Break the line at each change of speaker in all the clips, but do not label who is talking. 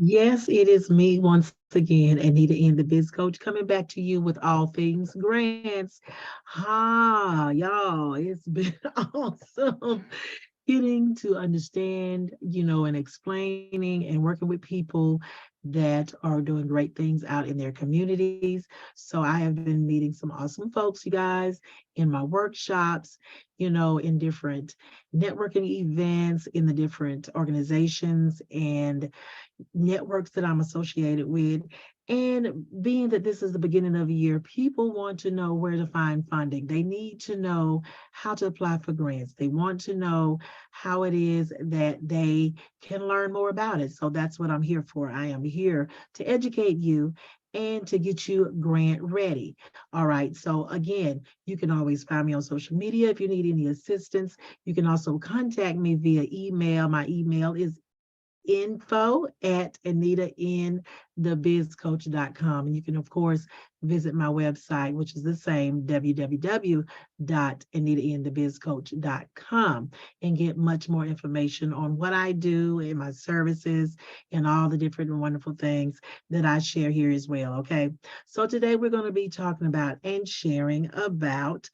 Yes, it is me once again, Anita N, the Biz Coach, coming back to you with all things grants. Y'all, it's been awesome getting to understand, and explaining and working with people that are doing great things out in their communities. So I have been meeting some awesome folks, you guys, in my workshops, in different networking events, in the different organizations and networks that I'm associated with. And being that this is the beginning of the year, people want to know where to find funding. They need to know how to apply for grants. They want to know how it is that they can learn more about it. So that's what I'm here for. I am here to educate you and to get you grant ready. All right. So again, you can always find me on social media if you need any assistance. You can also contact me via email. My email is info@anitainthebizcoach.com. And you can, of course, visit my website, which is the same, www.anitainthebizcoach.com, and get much more information on what I do and my services and all the different wonderful things that I share here as well. Okay. So today we're going to be talking about and sharing about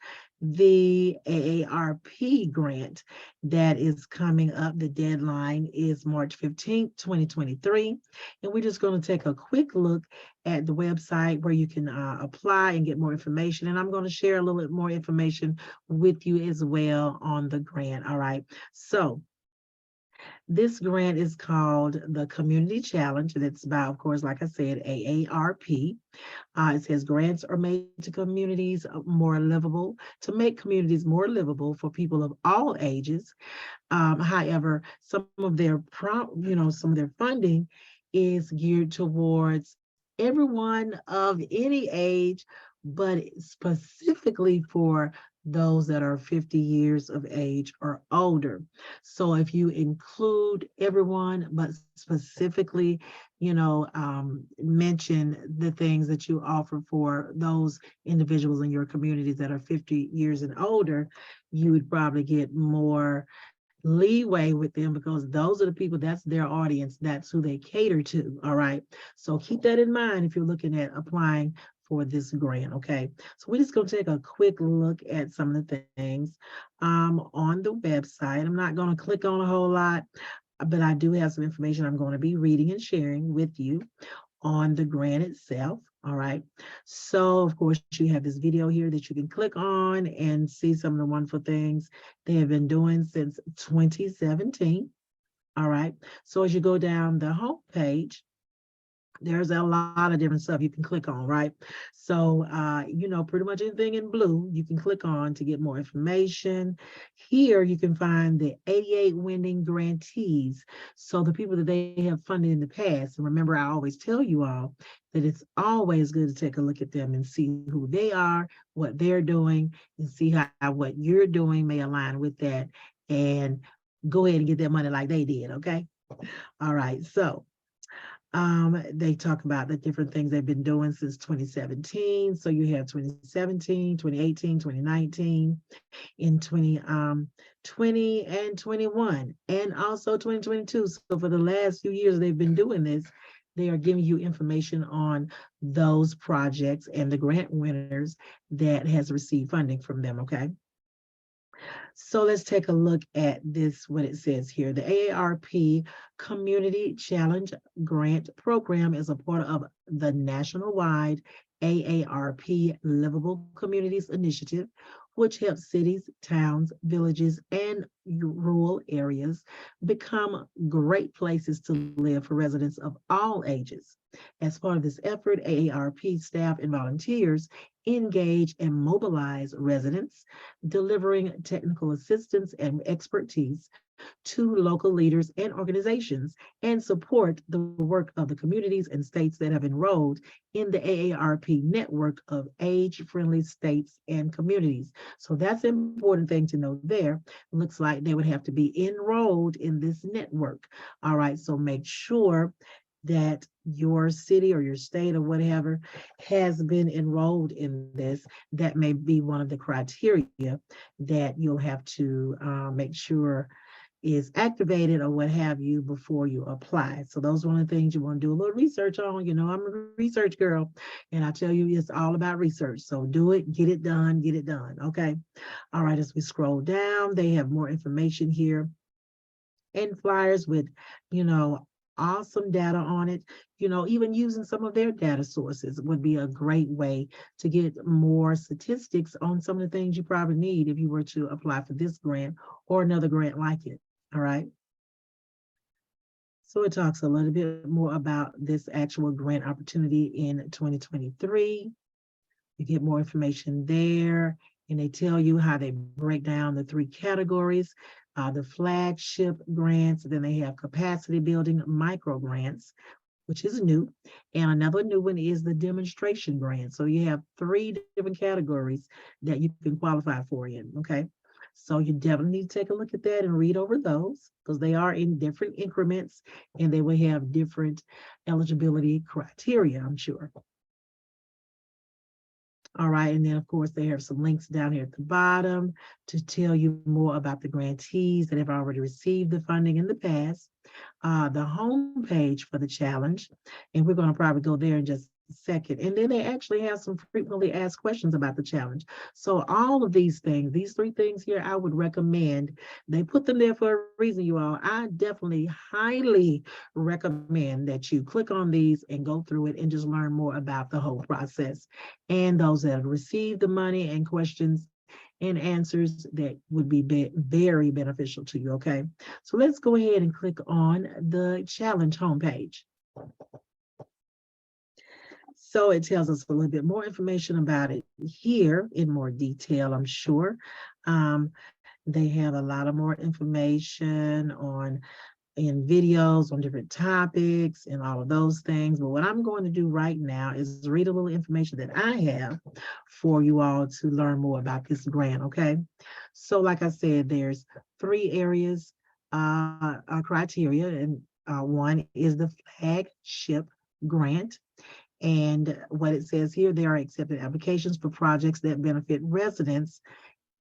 the AARP grant that is coming up. The deadline is March 15th, 2023. And we're just going to take a quick look at the website where you can apply and get more information. And I'm going to share a little bit more information with you as well on the grant. All right. So this grant is called the Community Challenge, and it's about, of course, like I said, AARP. It says grants are made to communities more livable, to make communities more livable for people of all ages. However, some of their funding is geared towards everyone of any age, but specifically for those that are 50 years of age or older. So if you include everyone, but specifically, mention the things that you offer for those individuals in your communities that are 50 years and older, you would probably get more leeway with them because those are the people, that's their audience, that's who they cater to. All right. So keep that in mind if you're looking at applying for this grant. Okay. So we're just going to take a quick look at some of the things on the website. I'm not going to click on a whole lot, but I do have some information I'm going to be reading and sharing with you on the grant itself. All right. So, of course, you have this video here that you can click on and see some of the wonderful things they have been doing since 2017. All right. So, as you go down the home page, there's a lot of different stuff you can click on, right? So, pretty much anything in blue you can click on to get more information. Here you can find the 88 winning grantees. So the people that they have funded in the past. And remember, I always tell you all that it's always good to take a look at them and see who they are, what they're doing, and see how what you're doing may align with that. And go ahead and get that money like they did, okay? All right, so they talk about the different things they've been doing since 2017. So you have 2017, 2018, 2019, in 2020 and 21, and also 2022. So for the last few years they've been doing this, they are giving you information on those projects and the grant winners that has received funding from them, okay? So let's take a look at this, what it says here. The AARP Community Challenge Grant Program is a part of the national-wide AARP Livable Communities Initiative, which helps cities, towns, villages, and rural areas become great places to live for residents of all ages. As part of this effort, AARP staff and volunteers engage and mobilize residents, delivering technical assistance and expertise to local leaders and organizations, and support the work of the communities and states that have enrolled in the AARP network of age-friendly states and communities. So that's an important thing to know there. Looks like they would have to be enrolled in this network. All right, so make sure that your city or your state or whatever has been enrolled in this. That may be one of the criteria that you'll have to make sure is activated or what have you before you apply. So those are one of the things you want to do a little research on. You know, I'm a research girl, and I tell you, it's all about research. So do it, get it done, get it done. Okay. All right. As we scroll down, they have more information here and flyers with, you know, awesome data on it. You know, even using some of their data sources would be a great way to get more statistics on some of the things you probably need if you were to apply for this grant or another grant like it. All right. So it talks a little bit more about this actual grant opportunity in 2023. You get more information there, and they tell you how they break down the three categories, the flagship grants, then they have capacity building micro grants, which is new. And another new one is the demonstration grant. So you have three different categories that you can qualify for in, okay? So you definitely need to take a look at that and read over those because they are in different increments and they will have different eligibility criteria, I'm sure. All right, and then of course they have some links down here at the bottom to tell you more about the grantees that have already received the funding in the past. The homepage for the challenge, and we're going to probably go there in just a second. And then they actually have some frequently asked questions about the challenge. So all of these things, these three things here, I would recommend. They put them there for a reason, you all. I definitely highly recommend that you click on these and go through it and just learn more about the whole process. And those that have received the money and questions and answers that would be very beneficial to you, okay? So let's go ahead and click on the challenge homepage. So it tells us a little bit more information about it here in more detail, I'm sure. They have a lot of more information on in videos on different topics and all of those things. But what I'm going to do right now is read a little information that I have for you all to learn more about this grant, okay? So like I said, there's three areas, criteria, and one is the flagship grant. And what it says here, there are accepted applications for projects that benefit residents,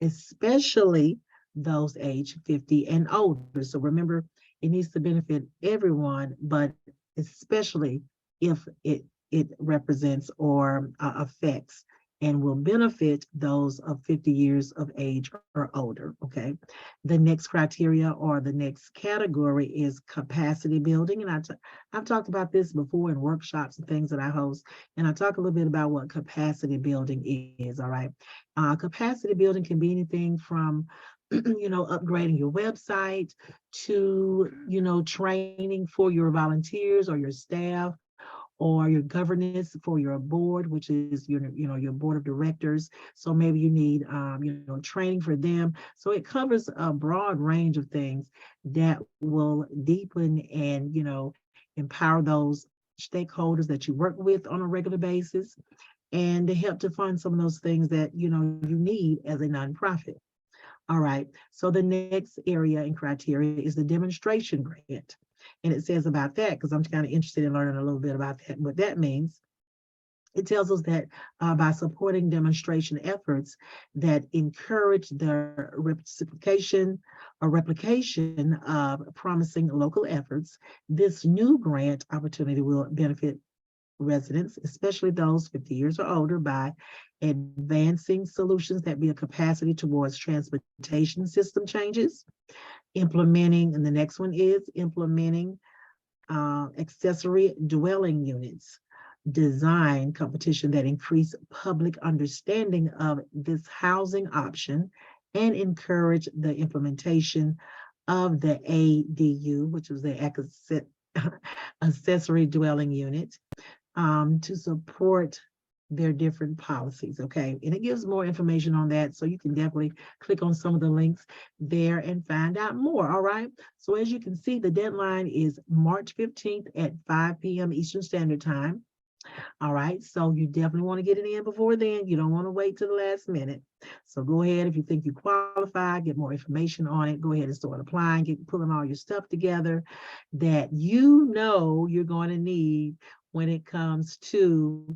especially those age 50 and older. So remember, it needs to benefit everyone, but especially if it represents or affects and will benefit those of 50 years of age or older, okay? The next criteria or the next category is capacity building. And I've talked about this before in workshops and things that I host, and I talk a little bit about what capacity building is, all right? Capacity building can be anything from you know, upgrading your website to, you know, training for your volunteers or your staff or your governance for your board, which is your, you know, your board of directors. So maybe you need, you know, training for them. So it covers a broad range of things that will deepen and, you know, empower those stakeholders that you work with on a regular basis and to help to fund some of those things that, you know, you need as a nonprofit. All right, so the next area and criteria is the demonstration grant. And it says about that, because I'm kind of interested in learning a little bit about that, what that means. It tells us that by supporting demonstration efforts that encourage the reciprocation or replication of promising local efforts, this new grant opportunity will benefit residents, especially those 50 years or older, by advancing solutions that build capacity towards transportation system changes, implementing, and the next one is implementing accessory dwelling units, design competition that increase public understanding of this housing option, and encourage the implementation of the ADU, which was the accessory dwelling unit, to support their different policies, okay? And it gives more information on that, so you can definitely click on some of the links there and find out more, all right? So as you can see, the deadline is March 15th at 5 p.m. Eastern Standard Time. All right, so you definitely want to get it in before then. You don't want to wait till the last minute. So go ahead, if you think you qualify, get more information on it, go ahead and start applying, pulling all your stuff together that you know you're going to need when it comes to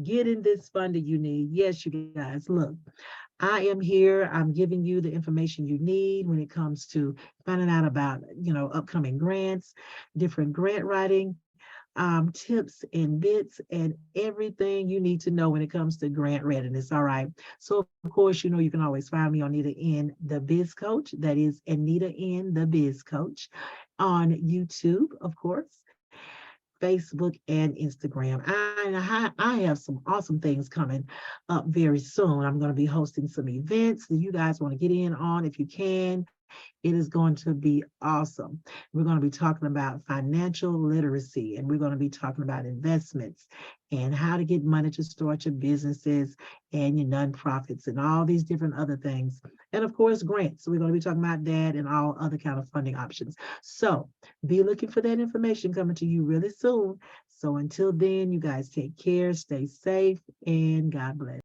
getting this funding you need. Yes, you guys, look, I am here. I'm giving you the information you need when it comes to finding out about, upcoming grants, different grant writing tips and bits and everything you need to know when it comes to grant readiness. All right. So, of course, you can always find me on Anita N, the Biz Coach. That is Anita N, the Biz Coach, on YouTube, of course, Facebook, and Instagram. I have some awesome things coming up very soon. I'm going to be hosting some events that you guys want to get in on if you can. It is going to be awesome. We're going to be talking about financial literacy, and we're going to be talking about investments and how to get money to start your businesses and your nonprofits and all these different other things. And of course, grants. We're going to be talking about that and all other kind of funding options. So be looking for that information coming to you really soon. So until then, you guys take care, stay safe, and God bless.